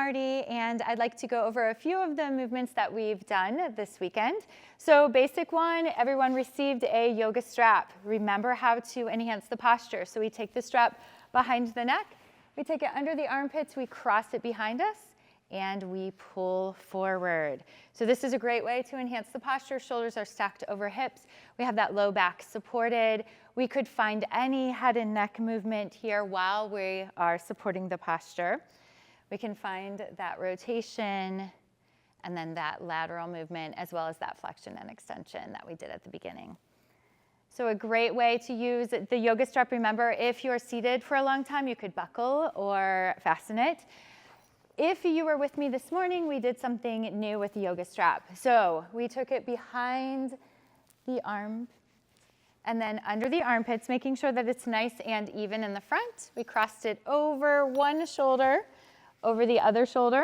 Martie, and I'd like to go over a few of the movements that we've done this weekend. So basic one, everyone received a yoga strap. Remember how to enhance the posture. So we take the strap behind the neck, we take it under the armpits, we cross it behind us, and we pull forward. So this is a great way to enhance the posture. Shoulders are stacked over hips. We have that low back supported. We could find any head and neck movement here while we are supporting the posture. We can find that rotation and then that lateral movement as well as that flexion and extension that we did at the beginning. So a great way to use the yoga strap, remember, if you're seated for a long time, you could buckle or fasten it. If you were with me this morning, we did something new with the yoga strap. So we took it behind the arm and then under the armpits, making sure that it's nice and even in the front. We crossed it over one shoulder, over the other shoulder,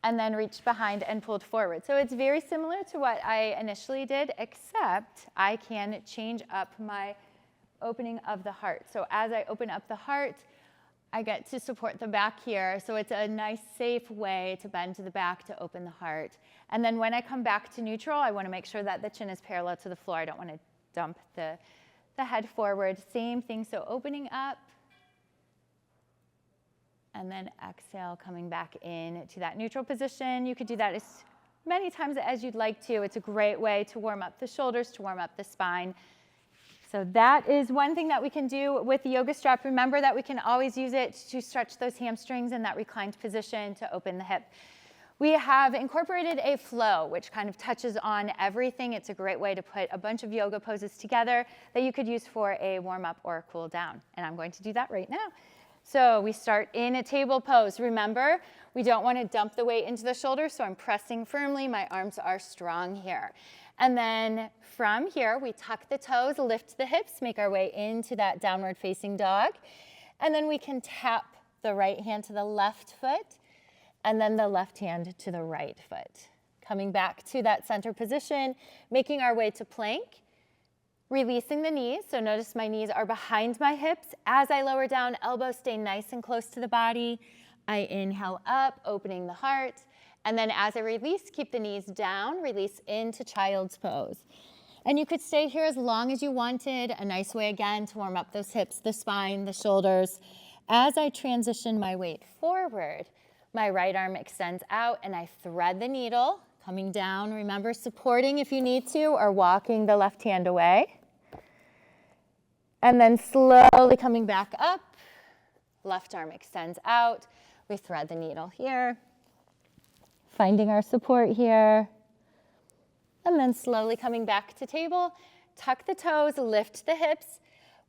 and then reached behind and pulled forward. So it's very similar to what I initially did, except I can change up my opening of the heart. So as I open up the heart, I get to support the back here. So it's a nice, safe way to bend to the back to open the heart. And then when I come back to neutral, I want to make sure that the chin is parallel to the floor. I don't want to dump the head forward. Same thing, so opening up. And then exhale, coming back in to that neutral position. You could do that as many times as you'd like to. It's a great way to warm up the shoulders, to warm up the spine. So that is one thing that we can do with the yoga strap. Remember that we can always use it to stretch those hamstrings in that reclined position to open the hip. We have incorporated a flow, which kind of touches on everything. It's a great way to put a bunch of yoga poses together that you could use for a warm-up or a cool down. And I'm going to do that right now. So we start in a table pose. Remember, we don't want to dump the weight into the shoulders, so I'm pressing firmly. My arms are strong here. And then from here, we tuck the toes, lift the hips, make our way into that downward facing dog. And then we can tap the right hand to the left foot, and then the left hand to the right foot. Coming back to that center position, making our way to plank. Releasing the knees, so notice my knees are behind my hips. As I lower down, elbows stay nice and close to the body. I inhale up, opening the heart. And then as I release, keep the knees down, release into child's pose. And you could stay here as long as you wanted. A nice way, again, to warm up those hips, the spine, the shoulders. As I transition my weight forward, my right arm extends out and I thread the needle, coming down. Remember, supporting if you need to, or walking the left hand away. And then slowly coming back up, left arm extends out. We thread the needle here, finding our support here. And then slowly coming back to table, tuck the toes, lift the hips.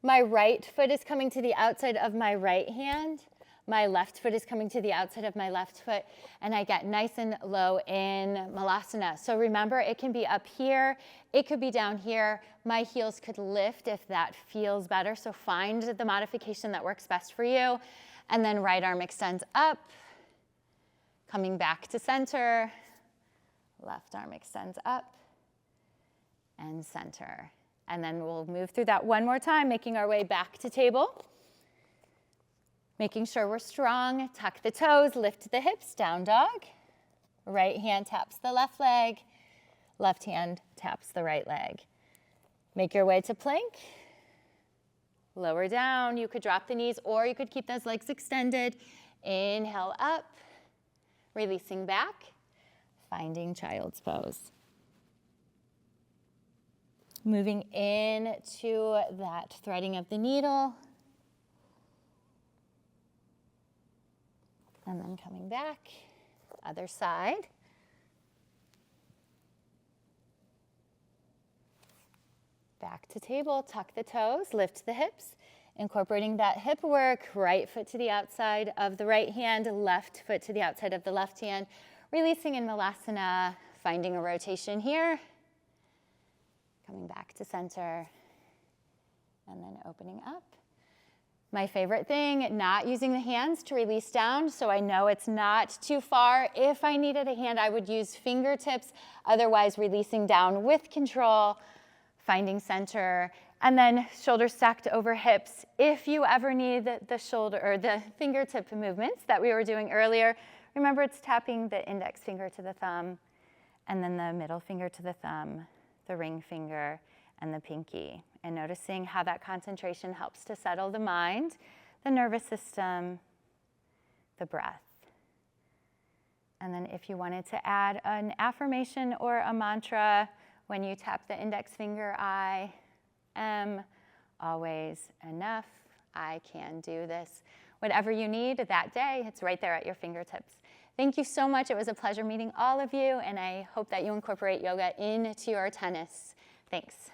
My right foot is coming to the outside of my right hand. My left foot is coming to the outside of my left foot, and I get nice and low in Malasana. So remember, it can be up here, it could be down here. My heels could lift if that feels better, so find the modification that works best for you. And then right arm extends up, coming back to center. Left arm extends up and center. And then we'll move through that one more time, making our way back to table. Making sure we're strong, tuck the toes, lift the hips, down dog. Right hand taps the left leg, left hand taps the right leg. Make your way to plank. Lower down, you could drop the knees or you could keep those legs extended. Inhale up, releasing back, finding child's pose. Moving into that threading of the needle. And then coming back, other side. Back to table, tuck the toes, lift the hips, incorporating that hip work, right foot to the outside of the right hand, left foot to the outside of the left hand, releasing in Malasana, finding a rotation here, coming back to center, and then opening up. My favorite thing, not using the hands to release down, so I know it's not too far. If I needed a hand, I would use fingertips, otherwise releasing down with control, finding center, And then shoulders stacked over hips. If you ever need the shoulder or the fingertip movements that we were doing earlier, remember it's tapping the index finger to the thumb, and then the middle finger to the thumb, the ring finger, and the pinky. And noticing how that concentration helps to settle the mind, the nervous system, the breath. And then if you wanted to add an affirmation or a mantra, when you tap the index finger, I am always enough. I can do this. Whatever you need that day, it's right there at your fingertips. Thank you so much. It was a pleasure meeting all of you, and I hope that you incorporate yoga into your tennis. Thanks.